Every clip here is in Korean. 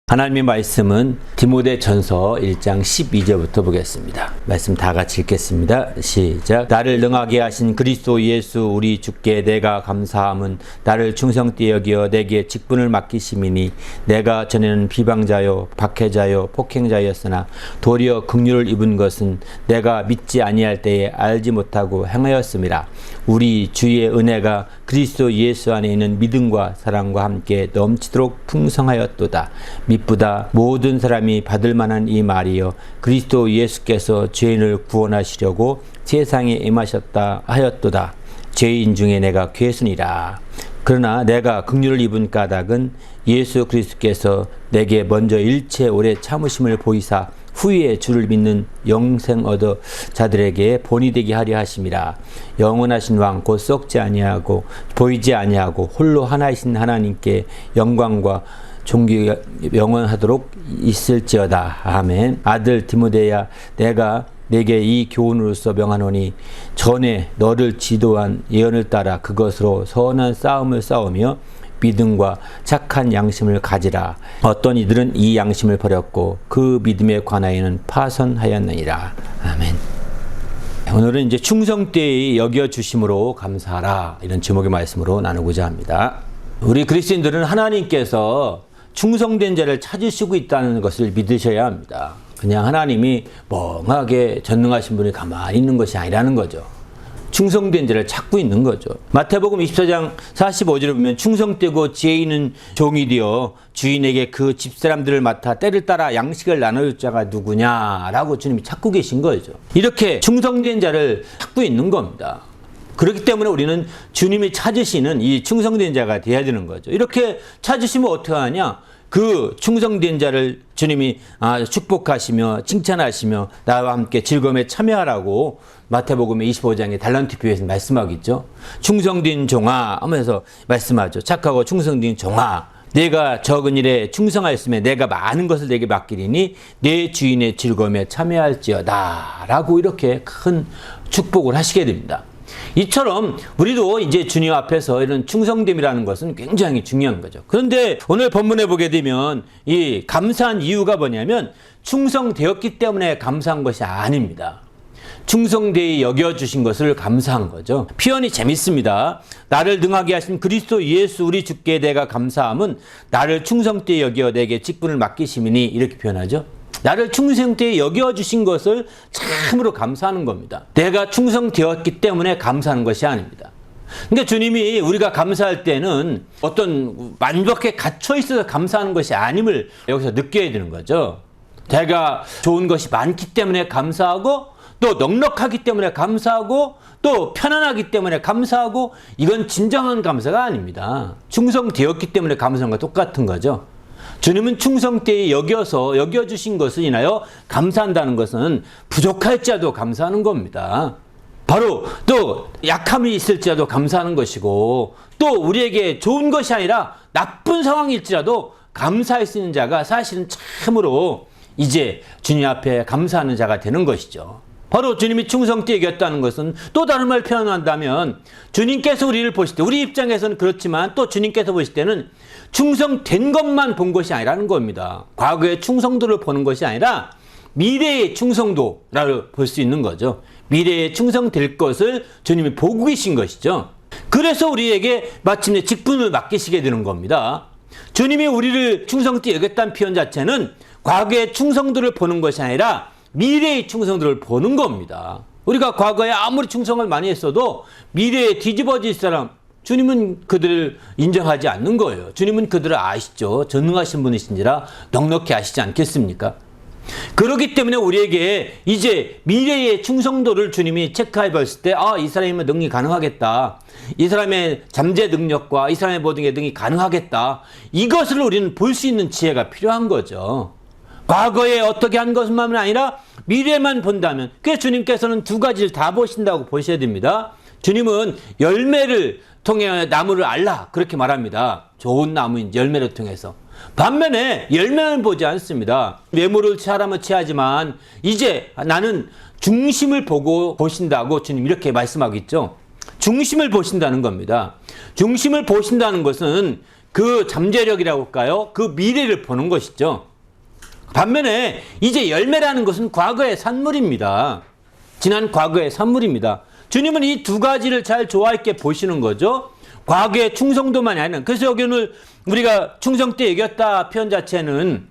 하나님의 말씀은 디모데전서 1장 12절부터 보겠습니다. 말씀 다 같이 읽겠습니다. 시작. 나를 능하게 하신 그리스도 예수 우리 주께 내가 감사함은 나를 충성되이 여겨 내게 직분을 맡기심이니 내가 전에는 비방자요 박해자요 폭행자였으나 도리어 긍휼을 입은 것은 내가 믿지 아니할 때에 알지 못하고 행하였음이라. 우리 주의 은혜가 그리스도 예수 안에 있는 믿음과 사랑과 함께 넘치도록 풍성하였도다. 미쁘다 모든 사람이 받을 만한 이 말이여 그리스도 예수께서 죄인을 구원하시려고 세상에 임하셨다 하였도다. 죄인 중에 내가 괴순이라. 그러나 내가 긍휼을 입은 까닭은 예수 그리스도께서 내게 먼저 일체 오래 참으심을 보이사 후에 주를 믿는 영생 얻어 자들에게 본이 되게 하려 하심이라. 영원하신 왕 곧 썩지 아니하고 보이지 아니하고 홀로 하나이신 하나님께 영광과 존귀가 영원하도록 있을지어다. 아멘. 아들 디모데야, 내가 내게 이 교훈으로서 명하노니 전에 너를 지도한 예언을 따라 그것으로 선한 싸움을 싸우며 믿음과 착한 양심을 가지라. 어떤 이들은 이 양심을 버렸고 그 믿음에 관하여는 파선하였느니라. 아멘. 오늘은 이제 충성되이 여겨주심으로 감사하라, 이런 제목의 말씀으로 나누고자 합니다. 우리 그리스도인들은 하나님께서 충성된 자를 찾으시고 있다는 것을 믿으셔야 합니다. 그냥 하나님이 멍하게 전능하신 분이 가만히 있는 것이 아니라는 거죠. 충성된 자를 찾고 있는 거죠. 마태복음 24장 45절에 보면 충성되고 지혜 있는 종이 되어 주인에게 그 집사람들을 맡아 때를 따라 양식을 나눠줄 자가 누구냐라고 주님이 찾고 계신 거죠. 이렇게 충성된 자를 찾고 있는 겁니다. 그렇기 때문에 우리는 주님이 찾으시는 이 충성된 자가 되어야 되는 거죠. 이렇게 찾으시면 어떻게 하냐? 그 충성된 자를 주님이 축복하시며 칭찬하시며 나와 함께 즐거움에 참여하라고 마태복음 25장의 달란트표에서 말씀하겠죠. 충성된 종아 하면서 말씀하죠. 착하고 충성된 종아, 내가 적은 일에 충성하였으면 내가 많은 것을 내게 맡기리니 내 주인의 즐거움에 참여할지어다 라고 이렇게 큰 축복을 하시게 됩니다. 이처럼 우리도 이제 주님 앞에서 이런 충성됨이라는 것은 굉장히 중요한 거죠. 그런데 오늘 본문에 보게 되면 이 감사한 이유가 뭐냐면 충성되었기 때문에 감사한 것이 아닙니다. 충성되이 여겨주신 것을 감사한 거죠. 표현이 재밌습니다. 나를 능하게 하신 그리스도 예수 우리 주께 내가 감사함은 나를 충성되이 여겨 내게 직분을 맡기심이니, 이렇게 표현하죠. 나를 충성되이 여겨주신 것을 참으로 감사하는 겁니다. 내가 충성되었기 때문에 감사하는 것이 아닙니다. 그러니까 주님이 우리가 감사할 때는 어떤 완벽하게 갇혀 있어서 감사하는 것이 아님을 여기서 느껴야 되는 거죠. 내가 좋은 것이 많기 때문에 감사하고, 또 넉넉하기 때문에 감사하고, 또 편안하기 때문에 감사하고, 이건 진정한 감사가 아닙니다. 충성되었기 때문에 감사한 것과 똑같은 거죠. 주님은 충성되이 여겨주신 것을 인하여 감사한다는 것은 부족할지라도 감사하는 겁니다. 바로 또 약함이 있을지라도 감사하는 것이고, 또 우리에게 좋은 것이 아니라 나쁜 상황일지라도 감사할 수 있는 자가 사실은 참으로 이제 주님 앞에 감사하는 자가 되는 것이죠. 바로 주님이 충성되이 여겼다는 것은 또 다른 말 표현한다면 주님께서 우리를 보실 때, 우리 입장에서는 그렇지만 또 주님께서 보실 때는 충성된 것만 본 것이 아니라는 겁니다. 과거의 충성도를 보는 것이 아니라 미래의 충성도라고 볼 수 있는 거죠. 미래에 충성될 것을 주님이 보고 계신 것이죠. 그래서 우리에게 마침내 직분을 맡기시게 되는 겁니다. 주님이 우리를 충성되이 여겼다는 표현 자체는 과거의 충성도를 보는 것이 아니라 미래의 충성도를 보는 겁니다. 우리가 과거에 아무리 충성을 많이 했어도 미래에 뒤집어질 사람, 주님은 그들을 인정하지 않는 거예요. 주님은 그들을 아시죠. 전능하신 분이신지라 넉넉히 아시지 않겠습니까? 그렇기 때문에 우리에게 이제 미래의 충성도를 주님이 체크해 봤을 때, 이 사람이면 능력이 가능하겠다. 이 사람의 잠재 능력과 이 사람의 모든 게 능력이 가능하겠다. 이것을 우리는 볼 수 있는 지혜가 필요한 거죠. 과거에 어떻게 한 것만 아니라 미래만 본다면, 그래서 주님께서는 두 가지를 다 보신다고 보셔야 됩니다. 주님은 열매를 통해 나무를 알라, 그렇게 말합니다. 좋은 나무인 열매를 통해서. 반면에 열매는 보지 않습니다. 외모를 취하라면 취하지만 이제 나는 중심을 보고 보신다고 주님 이렇게 말씀하고 있죠. 중심을 보신다는 겁니다. 중심을 보신다는 것은 그 잠재력이라고 할까요? 그 미래를 보는 것이죠. 반면에 이제 열매라는 것은 과거의 산물입니다. 지난 과거의 산물입니다. 주님은 이 두 가지를 잘 조화 있게 보시는 거죠. 과거의 충성도만이 아니라, 그래서 여기 오늘 우리가 충성 때 여겼다 표현 자체는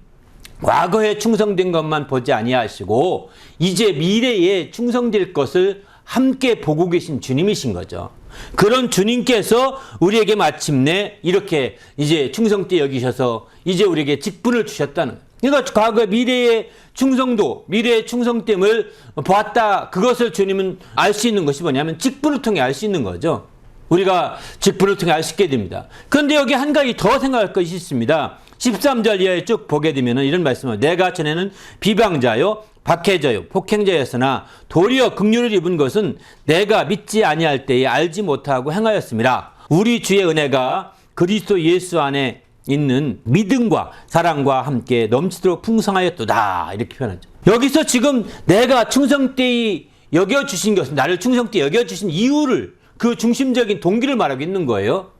과거에 충성된 것만 보지 아니하시고 이제 미래에 충성될 것을 함께 보고 계신 주님이신 거죠. 그런 주님께서 우리에게 마침내 이렇게 이제 충성 때 여기셔서 이제 우리에게 직분을 주셨다는 거예요. 그러니까 과거 미래의 충성도, 미래의 충성됨을 보았다. 그것을 주님은 알 수 있는 것이 뭐냐면 직분을 통해 알 수 있는 거죠. 우리가 직분을 통해 알 수 있게 됩니다. 그런데 여기 한 가지 더 생각할 것이 있습니다. 13절 이하에 쭉 보게 되면 이런 말씀을, 내가 전에는 비방자요 박해자요 폭행자였으나 도리어 긍휼을 입은 것은 내가 믿지 아니할 때에 알지 못하고 행하였습니다. 우리 주의 은혜가 그리스도 예수 안에 있는 믿음과 사랑과 함께 넘치도록 풍성하였도다. 이렇게 표현하죠. 여기서 지금 내가 충성되이 여겨주신 것은, 나를 충성되이 여겨주신 이유를, 그 중심적인 동기를 말하고 있는 거예요.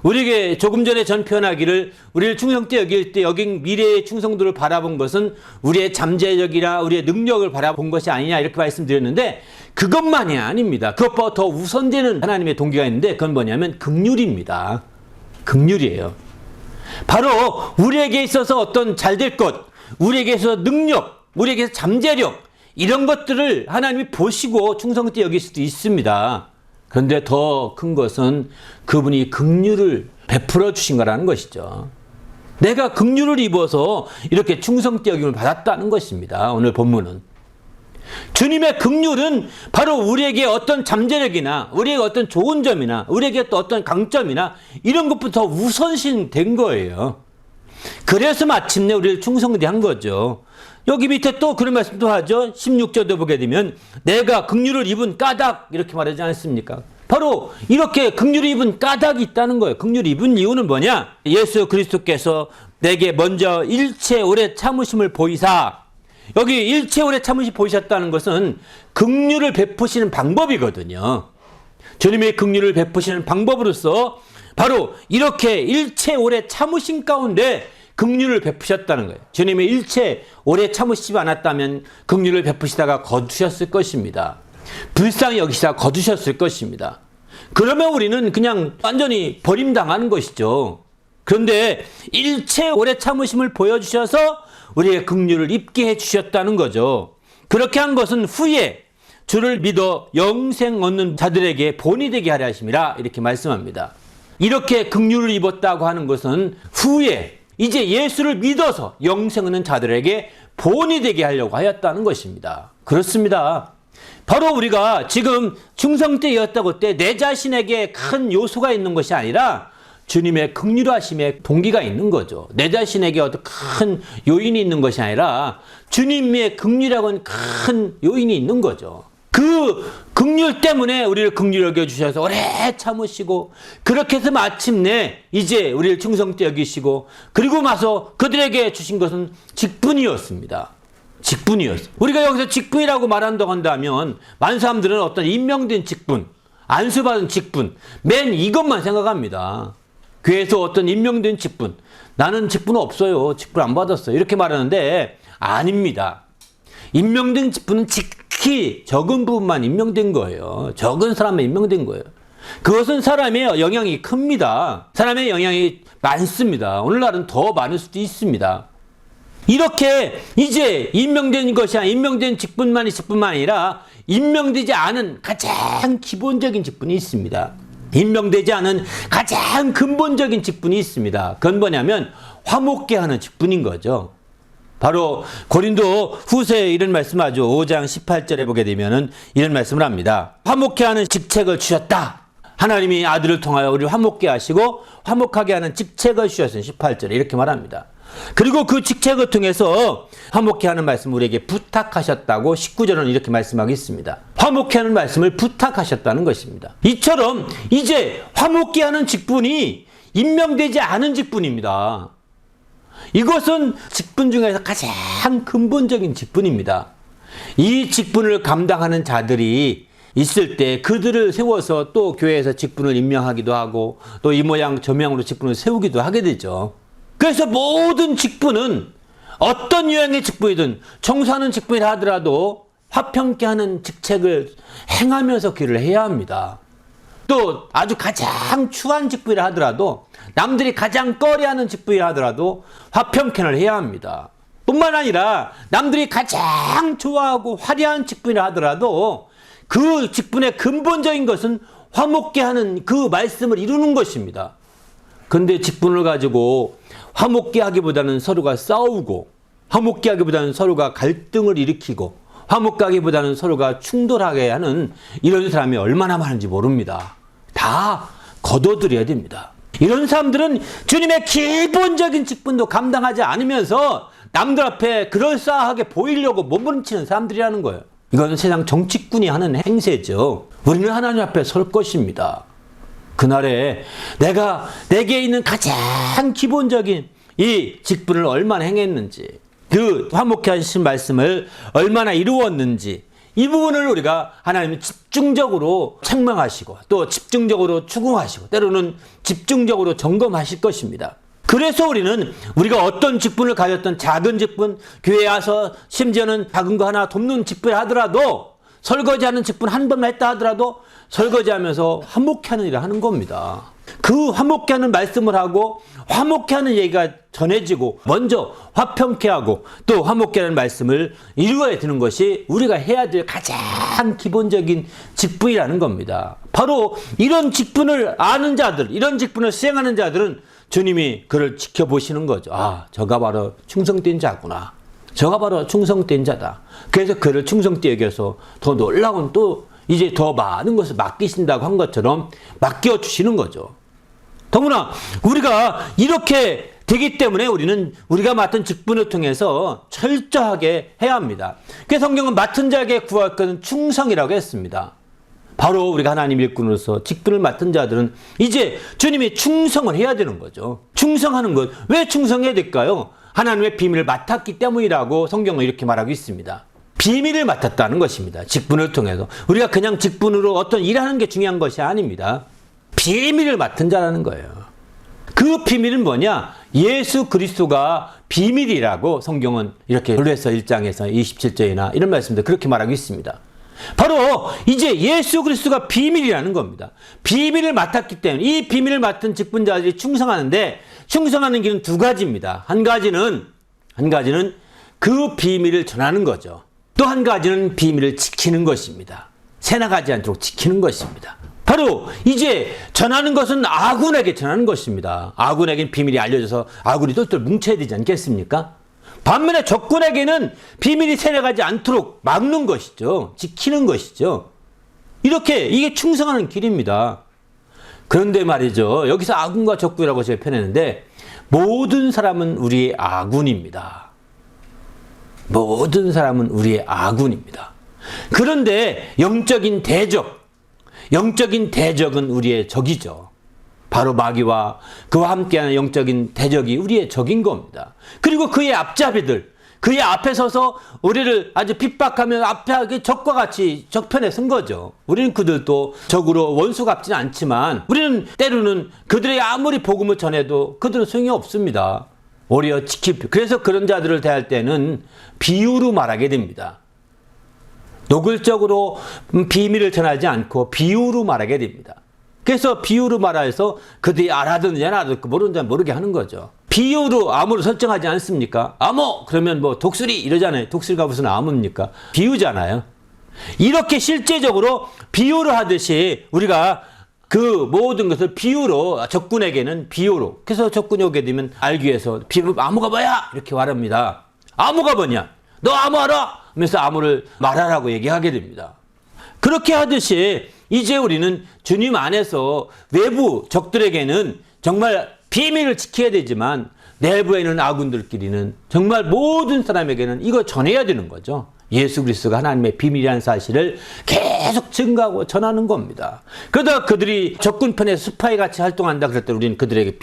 우리에게 조금 전에 전 표현하기를 우리를 충성되이 여길 때 여긴 미래의 충성도를 바라본 것은 우리의 잠재력이라 우리의 능력을 바라본 것이 아니냐 이렇게 말씀드렸는데 그것만이 아닙니다. 그것보다 더 우선되는 하나님의 동기가 있는데 그건 뭐냐면 긍휼입니다. 긍휼이에요. 바로 우리에게 있어서 어떤 잘될 것, 우리에게 있어서 능력, 우리에게 있어서 잠재력 이런 것들을 하나님이 보시고 충성되이 여길 수도 있습니다. 그런데 더 큰 것은 그분이 긍휼을 베풀어 주신 거라는 것이죠. 내가 긍휼을 입어서 이렇게 충성되이 여김을 받았다는 것입니다. 오늘 본문은. 주님의 긍휼은 바로 우리에게 어떤 잠재력이나 우리에게 어떤 좋은 점이나 우리에게 또 어떤 강점이나 이런 것부터 우선시된 거예요. 그래서 마침내 우리를 충성되이 한 거죠. 여기 밑에 또 그런 말씀도 하죠. 16절도 보게 되면 내가 긍휼을 입은 까닭 이렇게 말하지 않습니까? 바로 이렇게 긍휼을 입은 까닭이 있다는 거예요. 긍휼을 입은 이유는 뭐냐? 예수 그리스도께서 내게 먼저 일체 오래 참으심을 보이사, 여기 일체 오래 참으심 보이셨다는 것은 긍휼을 베푸시는 방법이거든요. 주님의 긍휼을 베푸시는 방법으로서 바로 이렇게 일체 오래 참으신 가운데 긍휼을 베푸셨다는 거예요. 주님의 일체 오래 참으시지 않았다면 긍휼을 베푸시다가 거두셨을 것입니다. 불쌍히 여기시다가 거두셨을 것입니다. 그러면 우리는 그냥 완전히 버림당하는 것이죠. 그런데 일체 오래 참으심을 보여주셔서 우리의 긍휼을 입게 해주셨다는 거죠. 그렇게 한 것은 후에 주를 믿어 영생 얻는 자들에게 본이 되게 하려 하심이라 이렇게 말씀합니다. 이렇게 긍휼을 입었다고 하는 것은 후에 이제 예수를 믿어서 영생 얻는 자들에게 본이 되게 하려고 하였다는 것입니다. 그렇습니다. 바로 우리가 지금 충성되었다고 할 때 내 자신에게 큰 요소가 있는 것이 아니라 주님의 긍휼하심의 동기가 있는 거죠. 내 자신에게 어떤 큰 요인이 있는 것이 아니라 주님의 긍휼하고는 큰 요인이 있는 거죠. 그 긍휼 때문에 우리를 긍휼히 여겨주셔서 오래 참으시고 그렇게 해서 마침내 이제 우리를 충성되이 여기시고 그리고 나서 그들에게 주신 것은 직분이었습니다. 직분이었어요. 우리가 여기서 직분이라고 말한다고 한다면 많은 사람들은 어떤 임명된 직분, 안수받은 직분, 맨 이것만 생각합니다. 교회에서 어떤 임명된 직분, 나는 직분 없어요. 직분 안 받았어요. 이렇게 말하는데 아닙니다. 임명된 직분은 특히 적은 부분만 임명된 거예요. 적은 사람만 임명된 거예요. 그것은 사람의 영향이 큽니다. 사람의 영향이 많습니다. 오늘날은 더 많을 수도 있습니다. 이렇게 이제 임명된 것이 아니라 임명된 직분만이 직분만 아니라 임명되지 않은 가장 기본적인 직분이 있습니다. 임명되지 않은 가장 근본적인 직분이 있습니다. 그건 뭐냐면 화목케 하는 직분인 거죠. 바로 고린도 후서에 이런 말씀하죠. 5장 18절에 보게 되면은 이런 말씀을 합니다. 화목케 하는 직책을 주셨다. 하나님이 아들을 통하여 우리를 화목케 하시고 화목하게 하는 직책을 주셨어요. 18절에 이렇게 말합니다. 그리고 그 직책을 통해서 화목케 하는 말씀을 우리에게 부탁하셨다고 19절은 이렇게 말씀하고 있습니다. 화목케 하는 말씀을 부탁하셨다는 것입니다. 이처럼 이제 화목케 하는 직분이 임명되지 않은 직분입니다. 이것은 직분 중에서 가장 근본적인 직분입니다. 이 직분을 감당하는 자들이 있을 때 그들을 세워서 또 교회에서 직분을 임명하기도 하고 또 이 모양 저 모양으로 직분을 세우기도 하게 되죠. 그래서 모든 직분은 어떤 유형의 직분이든 청소하는 직분이라 하더라도 화평케 하는 직책을 행하면서 그 일을 해야 합니다. 또 아주 가장 추한 직분이라 하더라도 남들이 가장 꺼려하는 직분이라 하더라도 화평케를 해야 합니다. 뿐만 아니라 남들이 가장 좋아하고 화려한 직분이라 하더라도 그 직분의 근본적인 것은 화목케 하는 그 말씀을 이루는 것입니다. 그런데 직분을 가지고 화목케 하기보다는 서로가 싸우고 화목케 하기보다는 서로가 갈등을 일으키고 화목케 하기보다는 서로가 충돌하게 하는 이런 사람이 얼마나 많은지 모릅니다. 다 거둬들여야 됩니다. 이런 사람들은 주님의 기본적인 직분도 감당하지 않으면서 남들 앞에 그럴싸하게 보이려고 몸부림치는 사람들이라는 거예요. 이건 세상 정치꾼이 하는 행세죠. 우리는 하나님 앞에 설 것입니다. 그날에 내게 있는 가장 기본적인 이 직분을 얼마나 행했는지, 그 화목케 하신 말씀을 얼마나 이루었는지, 이 부분을 우리가 하나님이 집중적으로 책망하시고 또 집중적으로 추궁하시고 때로는 집중적으로 점검하실 것입니다. 그래서 우리가 어떤 직분을 가졌던 작은 직분, 교회에 와서 심지어는 작은 거 하나 돕는 직분을 하더라도 설거지하는 직분 한 번만 했다 하더라도 설거지하면서 화목케 하는 일을 하는 겁니다. 그 화목케 하는 말씀을 하고 화목케 하는 얘기가 전해지고 먼저 화평케 하고 또 화목케 하는 말씀을 이루어야 되는 것이 우리가 해야 될 가장 기본적인 직분이라는 겁니다. 바로 이런 직분을 아는 자들, 이런 직분을 수행하는 자들은 주님이 그를 지켜보시는 거죠. 아, 저가 바로 충성된 자구나. 저가 바로 충성된 자다. 그래서 그를 충성되게 여겨서 더 놀라운 또 이제 더 많은 것을 맡기신다고 한 것처럼 맡겨주시는 거죠. 더구나 우리가 이렇게 되기 때문에 우리가 맡은 직분을 통해서 철저하게 해야 합니다. 그래서 성경은 맡은 자에게 구할 것은 충성이라고 했습니다. 바로 우리가 하나님 일꾼으로서 직분을 맡은 자들은 이제 주님이 충성을 해야 되는 거죠. 충성하는 것. 왜 충성해야 될까요? 하나님의 비밀을 맡았기 때문이라고 성경은 이렇게 말하고 있습니다. 비밀을 맡았다는 것입니다. 직분을 통해서. 우리가 그냥 직분으로 어떤 일하는 게 중요한 것이 아닙니다. 비밀을 맡은 자라는 거예요. 그 비밀은 뭐냐? 예수 그리스도가 비밀이라고 성경은 이렇게 골로새 1장에서 27절이나 이런 말씀들 그렇게 말하고 있습니다. 바로 이제 예수 그리스도가 비밀이라는 겁니다. 비밀을 맡았기 때문에 이 비밀을 맡은 직분자들이 충성하는데 충성하는 길은 두 가지입니다. 한 가지는 그 비밀을 전하는 거죠. 또 한 가지는 비밀을 지키는 것입니다. 새나가지 않도록 지키는 것입니다. 바로 이제 전하는 것은 아군에게 전하는 것입니다. 아군에게는 비밀이 알려져서 아군이 똘똘 뭉쳐야 되지 않겠습니까? 반면에 적군에게는 비밀이 새나가지 않도록 막는 것이죠. 지키는 것이죠. 이게 충성하는 길입니다. 그런데 말이죠. 여기서 아군과 적군이라고 제가 표현했는데 모든 사람은 우리의 아군입니다. 모든 사람은 우리의 아군입니다. 그런데 영적인 대적은 우리의 적이죠. 바로 마귀와 그와 함께하는 영적인 대적이 우리의 적인 겁니다. 그리고 그의 앞잡이들, 그의 앞에 서서 우리를 아주 핍박하며 앞에 적과 같이 적편에 선 거죠. 우리는 그들도 적으로 원수 같지는 않지만 우리는 때로는 그들의 아무리 복음을 전해도 그들은 소용이 없습니다. 오히려 그래서 그런 자들을 대할 때는 비유로 말하게 됩니다. 노골적으로 비밀을 전하지 않고 비유로 말하게 됩니다. 그래서 비유로 말해서 그들이 알아듣는지 안 알아듣고 모르는지 모르게 하는 거죠. 비유로 암호를 설정하지 않습니까? 암호! 그러면 독수리 이러잖아요. 독수리가 무슨 암호입니까? 비유잖아요. 이렇게 실제적으로 비유로 하듯이 우리가 그 모든 것을 비유로, 적군에게는 비유로. 그래서 적군이 오게 되면 알기 위해서 암호가 뭐야? 이렇게 말합니다. 암호가 뭐냐? 너 암호 알아? 하면서 암호를 말하라고 얘기하게 됩니다. 그렇게 하듯이 이제 우리는 주님 안에서 외부 적들에게는 정말 비밀을 지켜야 되지만 내부에 있는 아군들끼리는 정말 모든 사람에게는 이거 전해야 되는 거죠. 예수 그리스도가 하나님의 비밀이라는 사실을 계속 증거하고 전하는 겁니다. 그러다가 그들이 적군편에서 스파이 같이 활동한다 그럴 때 우리는 그들에게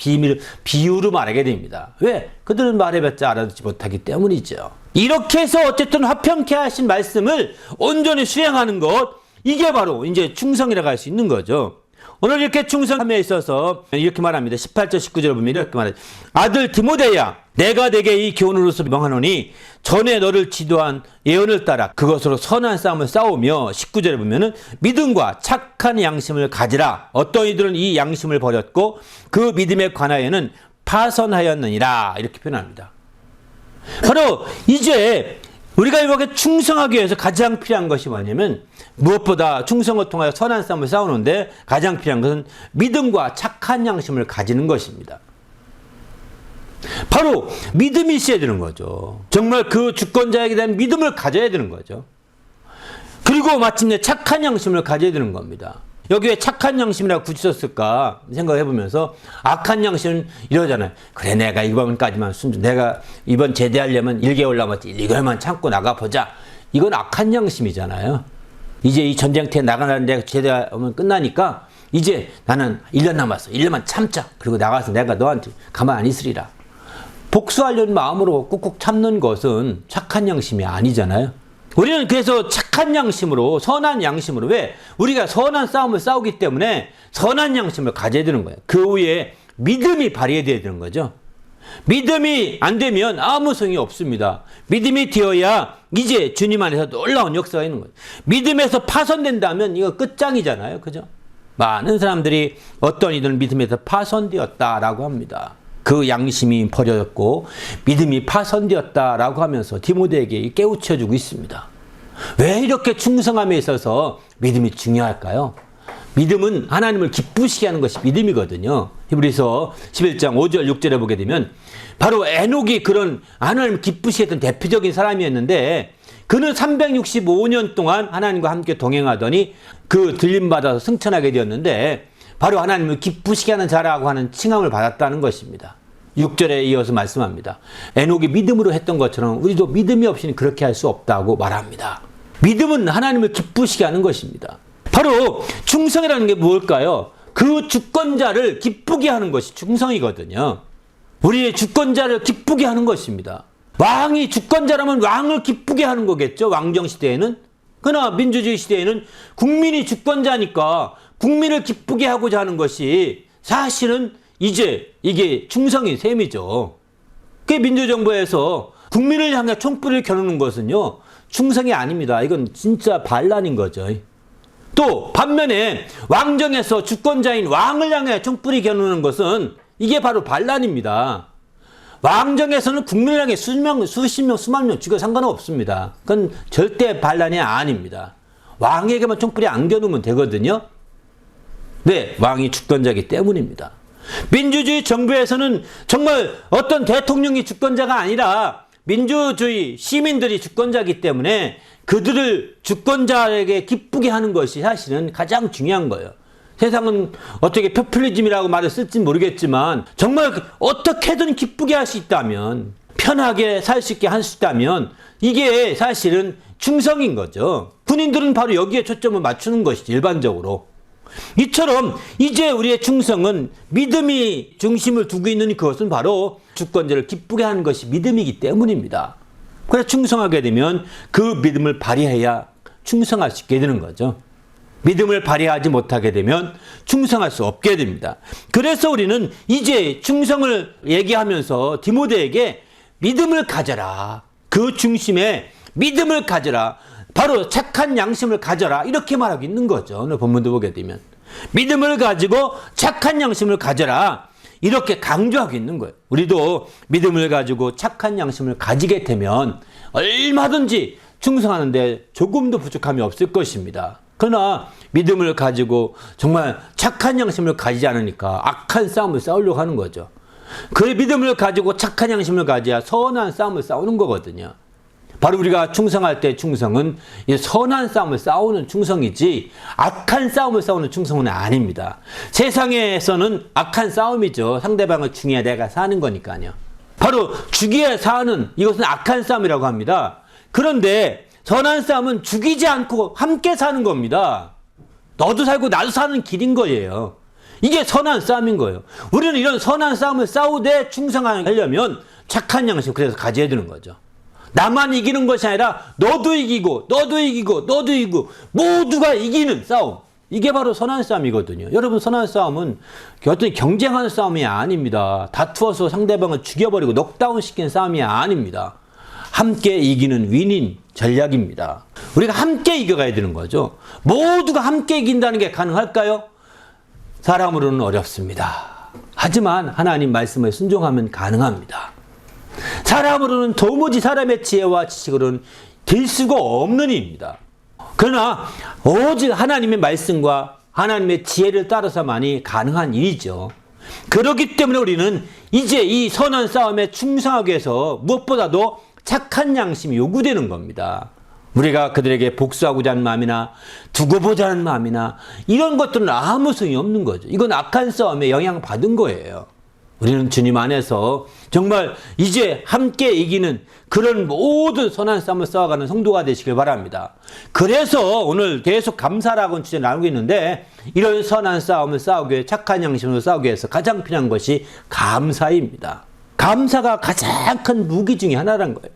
비유로 말하게 됩니다. 왜? 그들은 말해봤자 알아듣지 못하기 때문이죠. 이렇게 해서 어쨌든 화평케 하신 말씀을 온전히 수행하는 것, 이게 바로 이제 충성이라고 할 수 있는 거죠. 오늘 이렇게 충성함에 있어서 이렇게 말합니다. 18절 19절 보면 이렇게 말합니다. 아들 디모데야, 내가 내게 이 교훈으로서 명하노니 전에 너를 지도한 예언을 따라 그것으로 선한 싸움을 싸우며 19절에 보면은 믿음과 착한 양심을 가지라. 어떤 이들은 이 양심을 버렸고 그 믿음에 관하여는 파선하였느니라. 이렇게 표현합니다. 바로 이제 우리가 이렇게 충성하기 위해서 가장 필요한 것이 뭐냐면 무엇보다 충성을 통하여 선한 싸움을 싸우는데 가장 필요한 것은 믿음과 착한 양심을 가지는 것입니다. 바로 믿음이 있어야 되는 거죠. 정말 그 주권자에게 대한 믿음을 가져야 되는 거죠. 그리고 마침내 착한 양심을 가져야 되는 겁니다. 여기 왜 착한 양심이라고 굳이 썼을까 생각해보면서 악한 양심은 이러잖아요. 그래, 내가 이번까지만 내가 이번 제대하려면 1개월 남았지, 1개월만 참고 나가보자. 이건 악한 양심이잖아요. 이제 이 전쟁터에 나가는데 제대하면 끝나니까 이제 나는 1년 남았어. 1년만 참자. 그리고 나가서 내가 너한테 가만 안 있으리라. 복수하려는 마음으로 꾹꾹 참는 것은 착한 양심이 아니잖아요. 우리는 그래서 착한 양심으로, 선한 양심으로, 왜? 우리가 선한 싸움을 싸우기 때문에 선한 양심을 가져야 되는 거예요. 그 후에 믿음이 발휘돼야 되는 거죠. 믿음이 안 되면 아무 소용이 없습니다. 믿음이 되어야 이제 주님 안에서 놀라운 역사가 있는 거예요. 믿음에서 파손된다면 이거 끝장이잖아요. 그죠? 많은 사람들이 어떤 이들은 믿음에서 파손되었다라고 합니다. 그 양심이 버려졌고 믿음이 파손되었다라고 하면서 디모데에게 깨우쳐주고 있습니다. 왜 이렇게 충성함에 있어서 믿음이 중요할까요? 믿음은 하나님을 기쁘시게 하는 것이 믿음이거든요. 히브리서 11장 5절 6절에 보게 되면 바로 에녹이 그런 하나님을 기쁘시게 했던 대표적인 사람이었는데 그는 365년 동안 하나님과 함께 동행하더니 그 들림받아서 승천하게 되었는데 바로 하나님을 기쁘시게 하는 자라고 하는 칭함을 받았다는 것입니다. 6절에 이어서 말씀합니다. 에녹이 믿음으로 했던 것처럼 우리도 믿음이 없이는 그렇게 할 수 없다고 말합니다. 믿음은 하나님을 기쁘시게 하는 것입니다. 바로 충성이라는 게 뭘까요? 그 주권자를 기쁘게 하는 것이 충성이거든요. 우리의 주권자를 기쁘게 하는 것입니다. 왕이 주권자라면 왕을 기쁘게 하는 거겠죠. 왕정 시대에는. 그러나 민주주의 시대에는 국민이 주권자니까 국민을 기쁘게 하고자 하는 것이 사실은 이제 이게 충성의 셈이죠. 그 민주정부에서 국민을 향해 총불을 겨누는 것은요, 충성이 아닙니다. 이건 진짜 반란인 거죠. 또 반면에 왕정에서 주권자인 왕을 향해 총불이 겨누는 것은 이게 바로 반란입니다. 왕정에서는 국민을 향해 수십 명, 수만 명 죽여 상관없습니다. 그건 절대 반란이 아닙니다. 왕에게만 총불이 안 겨누면 되거든요. 네, 왕이 주권자이기 때문입니다. 민주주의 정부에서는 정말 어떤 대통령이 주권자가 아니라 민주주의 시민들이 주권자이기 때문에 그들을 주권자에게 기쁘게 하는 것이 사실은 가장 중요한 거예요. 세상은 어떻게 포퓰리즘이라고 말을 쓸지 모르겠지만 정말 어떻게든 기쁘게 할 수 있다면, 편하게 살 수 있게 할 수 있다면 이게 사실은 충성인 거죠. 군인들은 바로 여기에 초점을 맞추는 것이지, 일반적으로. 이처럼 이제 우리의 충성은 믿음이 중심을 두고 있는 그것은 바로 주권자를 기쁘게 하는 것이 믿음이기 때문입니다. 그래서 충성하게 되면 그 믿음을 발휘해야 충성할 수 있게 되는 거죠. 믿음을 발휘하지 못하게 되면 충성할 수 없게 됩니다. 그래서 우리는 이제 충성을 얘기하면서 디모데에게 믿음을 가져라. 그 중심에 믿음을 가져라. 바로 착한 양심을 가져라. 이렇게 말하고 있는 거죠. 오늘 본문도 보게 되면. 믿음을 가지고 착한 양심을 가져라. 이렇게 강조하고 있는 거예요. 우리도 믿음을 가지고 착한 양심을 가지게 되면 얼마든지 충성하는데 조금도 부족함이 없을 것입니다. 그러나 믿음을 가지고 정말 착한 양심을 가지지 않으니까 악한 싸움을 싸우려고 하는 거죠. 그 믿음을 가지고 착한 양심을 가져야 선한 싸움을 싸우는 거거든요. 바로 우리가 충성할 때 충성은 선한 싸움을 싸우는 충성이지 악한 싸움을 싸우는 충성은 아닙니다. 세상에서는 악한 싸움이죠. 상대방을 죽여야 내가 사는 거니까요. 바로 죽여야 사는 이것은 악한 싸움이라고 합니다. 그런데 선한 싸움은 죽이지 않고 함께 사는 겁니다. 너도 살고 나도 사는 길인 거예요. 이게 선한 싸움인 거예요. 우리는 이런 선한 싸움을 싸우되 충성하려면 착한 양심 그래서 가져야 되는 거죠. 나만 이기는 것이 아니라 너도 이기고 너도 이기고 너도 이기고 모두가 이기는 싸움. 이게 바로 선한 싸움이거든요. 여러분, 선한 싸움은 어떤 경쟁하는 싸움이 아닙니다. 다투어서 상대방을 죽여버리고 넉다운 시키는 싸움이 아닙니다. 함께 이기는 윈윈 전략입니다. 우리가 함께 이겨가야 되는 거죠. 모두가 함께 이긴다는 게 가능할까요? 사람으로는 어렵습니다. 하지만 하나님 말씀에 순종하면 가능합니다. 사람으로는 도무지 사람의 지혜와 지식으로는 될 수가 없는 일입니다. 그러나 오직 하나님의 말씀과 하나님의 지혜를 따라서만이 가능한 일이죠. 그렇기 때문에 우리는 이제 이 선한 싸움에 충성하기 위해서 무엇보다도 착한 양심이 요구되는 겁니다. 우리가 그들에게 복수하고자 하는 마음이나 두고 보자는 마음이나 이런 것들은 아무 소용이 없는 거죠. 이건 악한 싸움에 영향받은 거예요. 우리는 주님 안에서 정말 이제 함께 이기는 그런 모든 선한 싸움을 싸워가는 성도가 되시길 바랍니다. 그래서 오늘 계속 감사라고 주제 나누고 있는데, 이런 선한 싸움을 싸우기 위해, 착한 양심으로 싸우기 위해서 가장 필요한 것이 감사입니다. 감사가 가장 큰 무기 중에 하나란 거예요.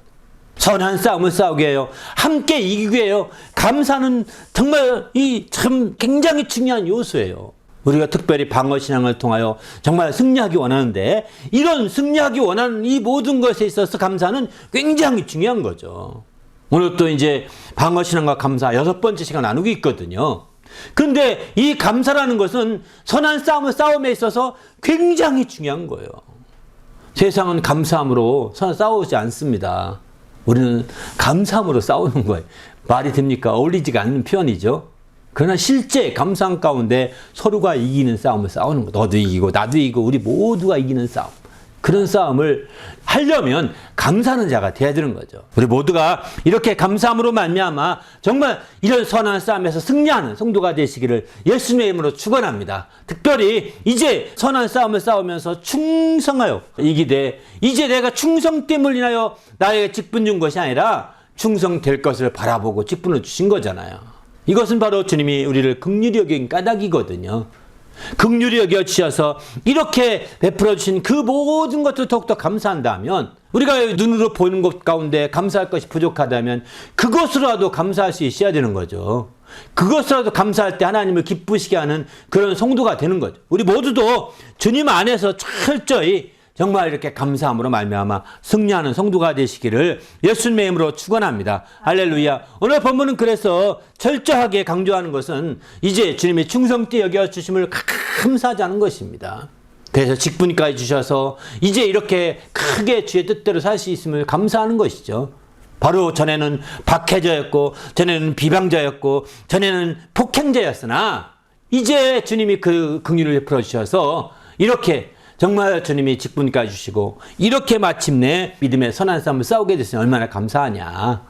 선한 싸움을 싸우게 해요. 함께 이기게 해요. 감사는 정말 참 굉장히 중요한 요소예요. 우리가 특별히 방어신앙을 통하여 정말 승리하기 원하는데, 이런 승리하기 원하는 이 모든 것에 있어서 감사는 굉장히 중요한 거죠. 오늘 또 이제 방어신앙과 감사 6번째 시간 나누고 있거든요. 그런데 이 감사라는 것은 선한 싸움에 있어서 굉장히 중요한 거예요. 세상은 감사함으로 싸우지 않습니다. 우리는 감사함으로 싸우는 거예요. 말이 됩니까? 어울리지가 않는 표현이죠. 그러나 실제 감사함 가운데 서로가 이기는 싸움을 싸우는 거. 너도 이기고 나도 이기고 우리 모두가 이기는 싸움. 그런 싸움을 하려면 감사하는 자가 돼야 되는 거죠. 우리 모두가 이렇게 감사함으로 말미암아 정말 이런 선한 싸움에서 승리하는 성도가 되시기를 예수님의 이름으로 축원합니다. 특별히 이제 선한 싸움을 싸우면서 충성하여 이기되, 이제 내가 충성됨을 인하여 나에게 직분 준 것이 아니라 충성될 것을 바라보고 직분을 주신 거잖아요. 이것은 바로 주님이 우리를 긍휼히 여긴 까닭이거든요. 긍휼히 여겨 주셔서 이렇게 베풀어 주신 그 모든 것들 더욱더 감사한다면, 우리가 눈으로 보이는 것 가운데 감사할 것이 부족하다면 그것으로라도 감사할 수 있어야 되는 거죠. 그것으로라도 감사할 때 하나님을 기쁘시게 하는 그런 성도가 되는 거죠. 우리 모두도 주님 안에서 철저히 정말 이렇게 감사함으로 말미암아 승리하는 성도가 되시기를 예수님의 이름으로 축원합니다. 할렐루야. 오늘 본문은 그래서 철저하게 강조하는 것은 이제 주님의 충성되게 여겨주심을 감사하자는 것입니다. 그래서 직분까지 주셔서 이제 이렇게 크게 주의 뜻대로 살 수 있음을 감사하는 것이죠. 바로 전에는 박해자였고, 전에는 비방자였고, 전에는 폭행자였으나 이제 주님이 그 긍휼을 베풀어 주셔서 이렇게 정말 주님이 직분까지 주시고 이렇게 마침내 믿음의 선한 싸움을 싸우게 됐으니 얼마나 감사하냐.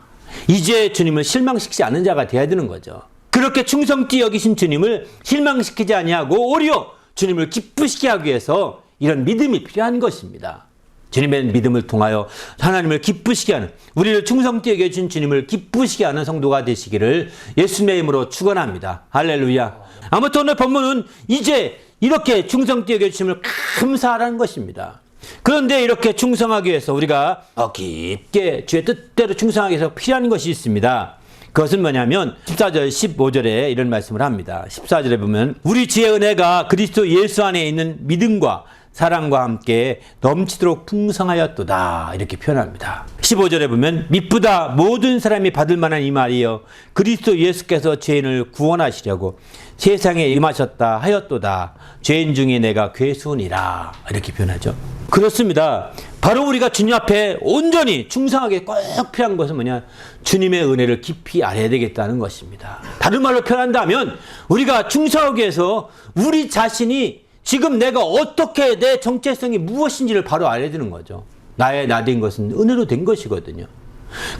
이제 주님을 실망시키지 않는 자가 되어야 되는 거죠. 그렇게 충성되게 여기신 주님을 실망시키지 아니하고 오히려 주님을 기쁘시게 하기 위해서 이런 믿음이 필요한 것입니다. 주님의 믿음을 통하여 하나님을 기쁘시게 하는, 우리를 충성되게 여겨주신 주님을 기쁘시게 하는 성도가 되시기를 예수님의 이름으로 축원합니다. 할렐루야. 아무튼 오늘 본문은 이제 이렇게 충성되게 여겨주심을 감사하라는 것입니다. 그런데 이렇게 충성하기 위해서 우리가 깊게 주의 뜻대로 충성하기 위해서 필요한 것이 있습니다. 그것은 뭐냐면 14절 15절에 이런 말씀을 합니다. 14절에 보면 우리 지혜의 은혜가 그리스도 예수 안에 있는 믿음과 사랑과 함께 넘치도록 풍성하였도다, 이렇게 표현합니다. 15절에 보면 미쁘다 모든 사람이 받을 만한 이 말이여 그리스도 예수께서 죄인을 구원하시려고 세상에 임하셨다 하였도다, 죄인 중에 내가 괴수니라, 이렇게 표현하죠. 그렇습니다. 바로 우리가 주님 앞에 온전히 충성하게 꼭 필요한 것은 뭐냐? 주님의 은혜를 깊이 알아야 되겠다는 것입니다. 다른 말로 표현한다면 우리가 충성하기 위해서 우리 자신이 지금 내가 어떻게, 내 정체성이 무엇인지를 바로 알아야 되는 거죠. 나의 나된 것은 은혜로 된 것이거든요.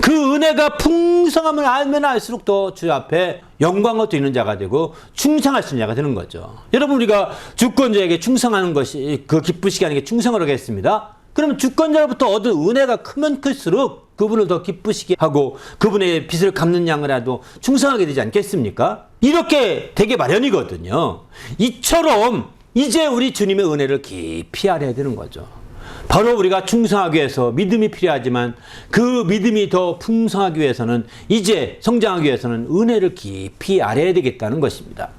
그 은혜가 풍성함을 알면 알수록 더 주 앞에 영광을 드리는 자가 되고 충성할 수 있는 자가 되는 거죠. 여러분, 우리가 주권자에게 충성하는 것이, 그 기쁘시게 하는 게 충성을 하겠습니다. 그러면 주권자로부터 얻은 은혜가 크면 클수록 그분을 더 기쁘시게 하고 그분의 빚을 갚는 양이라도 충성하게 되지 않겠습니까? 이렇게 되게 마련이거든요. 이처럼 이제 우리 주님의 은혜를 깊이 알아야 되는 거죠. 바로 우리가 충성하기 위해서 믿음이 필요하지만 그 믿음이 더 풍성하기 위해서는 이제 성장하기 위해서는 은혜를 깊이 알아야 되겠다는 것입니다.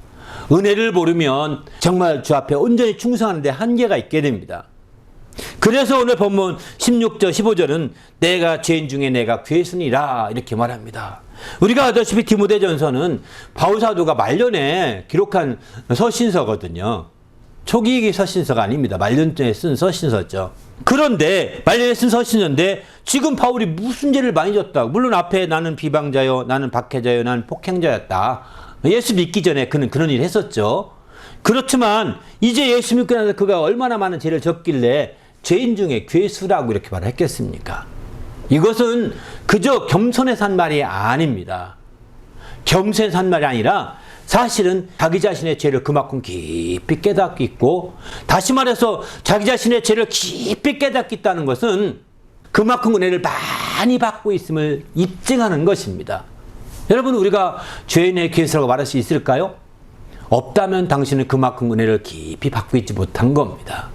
은혜를 모르면 정말 주 앞에 온전히 충성하는 데 한계가 있게 됩니다. 그래서 오늘 본문 16절 15절은 내가 죄인 중에 내가 괴순이라 이렇게 말합니다. 우리가 아다시피 디모데전서는 바울사도가 말년에 기록한 서신서거든요. 초기 서신서가 아닙니다. 말년에 쓴 서신서죠. 그런데 말년에 쓴 서신서인데 지금 바울이 무슨 죄를 많이 졌다. 물론 앞에 나는 비방자요, 나는 박해자요, 나는 폭행자였다. 예수 믿기 전에 그는 그런 일을 했었죠. 그렇지만 이제 예수 믿고 나서 그가 얼마나 많은 죄를 졌길래 죄인 중에 괴수라고 이렇게 말을 했겠습니까? 이것은 그저 겸손해서 한 말이 아닙니다. 겸손해서 한 말이 아니라 사실은 자기 자신의 죄를 그만큼 깊이 깨닫고 있고, 다시 말해서 자기 자신의 죄를 깊이 깨닫고 있다는 것은 그만큼 은혜를 많이 받고 있음을 입증하는 것입니다. 여러분, 우리가 죄인의 괴수라고 말할 수 있을까요? 없다면 당신은 그만큼 은혜를 깊이 받고 있지 못한 겁니다.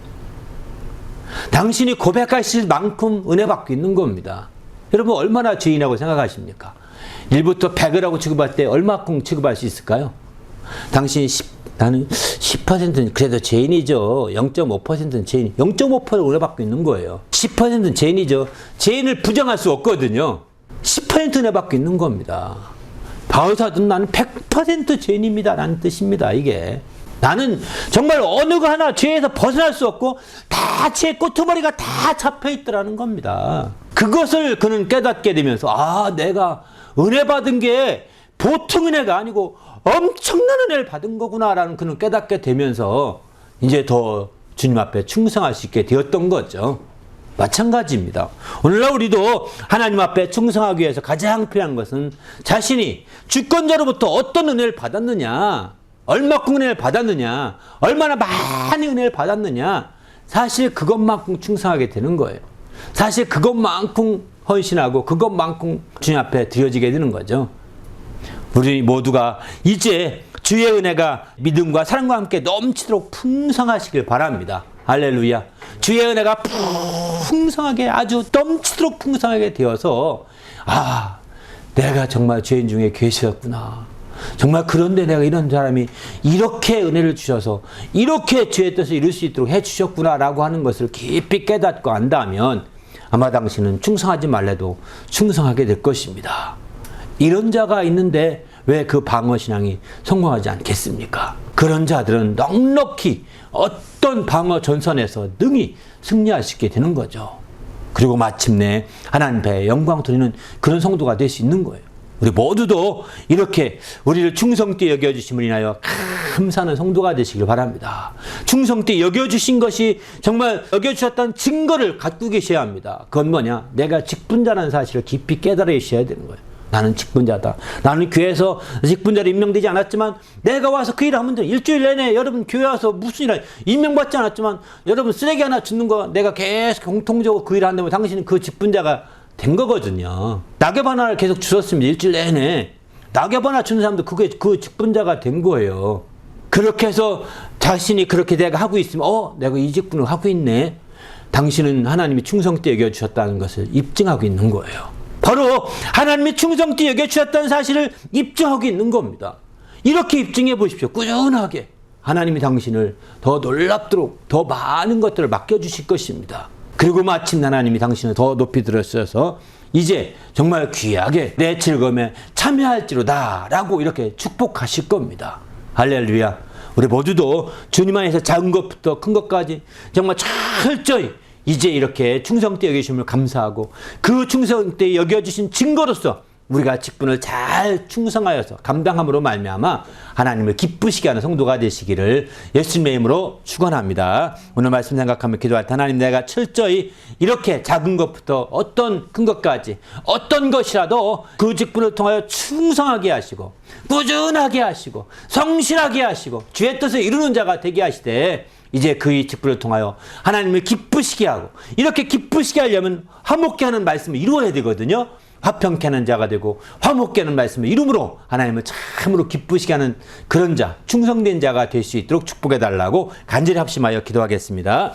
당신이 고백하실 만큼 은혜 받고 있는 겁니다. 여러분, 얼마나 죄인이라고 생각하십니까? 1부터 100이라고 취급할 때 얼마큼 취급할 수 있을까요? 당신이 나는 10%는 그래도 죄인이죠. 0.5%는 죄인. 0.5%를 은혜 받고 있는 거예요. 10%는 죄인이죠. 죄인을 부정할 수 없거든요. 10% 은혜 받고 있는 겁니다. 바울사도는 나는 100% 죄인입니다 라는 뜻입니다. 이게 나는 정말 어느 거 하나 죄에서 벗어날 수 없고 다 죄의 꼬투머리가 다 잡혀있더라는 겁니다. 그것을 그는 깨닫게 되면서 내가 은혜 받은 게 보통 은혜가 아니고 엄청난 은혜를 받은 거구나라는 그는 깨닫게 되면서 이제 더 주님 앞에 충성할 수 있게 되었던 거죠. 마찬가지입니다. 오늘날 우리도 하나님 앞에 충성하기 위해서 가장 필요한 것은 자신이 주권자로부터 어떤 은혜를 받았느냐, 얼마큼 은혜를 받았느냐, 얼마나 많이 은혜를 받았느냐, 사실 그것만큼 충성하게 되는 거예요. 사실 그것만큼 헌신하고 그것만큼 주님 앞에 드려지게 되는 거죠. 우리 모두가 이제 주의 은혜가 믿음과 사랑과 함께 넘치도록 풍성하시길 바랍니다. 할렐루야. 주의 은혜가 풍성하게, 아주 넘치도록 풍성하게 되어서 내가 정말 죄인 중에 괴수였구나. 정말 그런데 내가 이런 사람이 이렇게 은혜를 주셔서 이렇게 주의 뜻을 이룰 수 있도록 해주셨구나 라고 하는 것을 깊이 깨닫고 안다면 아마 당신은 충성하지 말래도 충성하게 될 것입니다. 이런 자가 있는데 왜 그 방어신앙이 성공하지 않겠습니까? 그런 자들은 넉넉히 어떤 방어 전선에서 능히 승리할 수 있게 되는 거죠. 그리고 마침내 하나님 배에 영광 돌리는 그런 성도가 될 수 있는 거예요. 우리 모두도 이렇게 우리를 충성되이 여겨주심을 인하여 감사하는 성도가 되시길 바랍니다. 충성되이 여겨주신 것이 정말 여겨주셨다는 증거를 갖고 계셔야 합니다. 그건 뭐냐? 내가 직분자라는 사실을 깊이 깨달으셔야 되는 거예요. 나는 직분자다. 나는 교회에서 직분자로 임명되지 않았지만 내가 와서 그 일을 하면 돼. 일주일 내내 여러분 교회 와서 무슨 일을 임명받지 않았지만 여러분 쓰레기 하나 줍는 거 내가 계속 공통적으로 그 일을 한다면 당신은 그 직분자가 된 거거든요. 낙엽 하나를 계속 주셨습니다. 일주일 내내. 낙엽 하나 주는 사람도 그게 그 직분자가 된 거예요. 그렇게 해서 자신이 그렇게 내가 하고 있으면 내가 이 직분을 하고 있네. 당신은 하나님이 충성되이 여겨주셨다는 것을 입증하고 있는 거예요. 바로 하나님이 충성되이 여겨주셨다는 사실을 입증하고 있는 겁니다. 이렇게 입증해 보십시오. 꾸준하게 하나님이 당신을 더 놀랍도록 더 많은 것들을 맡겨주실 것입니다. 그리고 마침 하나님이 당신을 더 높이 들으셔서 이제 정말 귀하게 내 즐거움에 참여할지로다 라고 이렇게 축복하실 겁니다. 할렐루야. 우리 모두도 주님 안에서 작은 것부터 큰 것까지 정말 철저히 이제 이렇게 충성되이 여겨주심을 감사하고 그 충성되이 여겨주신 증거로서 우리가 직분을 잘 충성하여서 감당함으로 말미암아 하나님을 기쁘시게 하는 성도가 되시기를 예수님의 이름으로 축원합니다. 오늘 말씀 생각하며 기도할 때 하나님, 내가 철저히 이렇게 작은 것부터 어떤 큰 것까지 어떤 것이라도 그 직분을 통하여 충성하게 하시고 꾸준하게 하시고 성실하게 하시고 주의 뜻을 이루는 자가 되게 하시되 이제 그의 직분을 통하여 하나님을 기쁘시게 하고, 이렇게 기쁘시게 하려면 화목케 하는 말씀을 이루어야 되거든요. 화평케 하는 자가 되고 화목케 하는 말씀을 이름으로 하나님을 참으로 기쁘시게 하는 그런 자, 충성된 자가 될 수 있도록 축복해 달라고 간절히 합심하여 기도하겠습니다.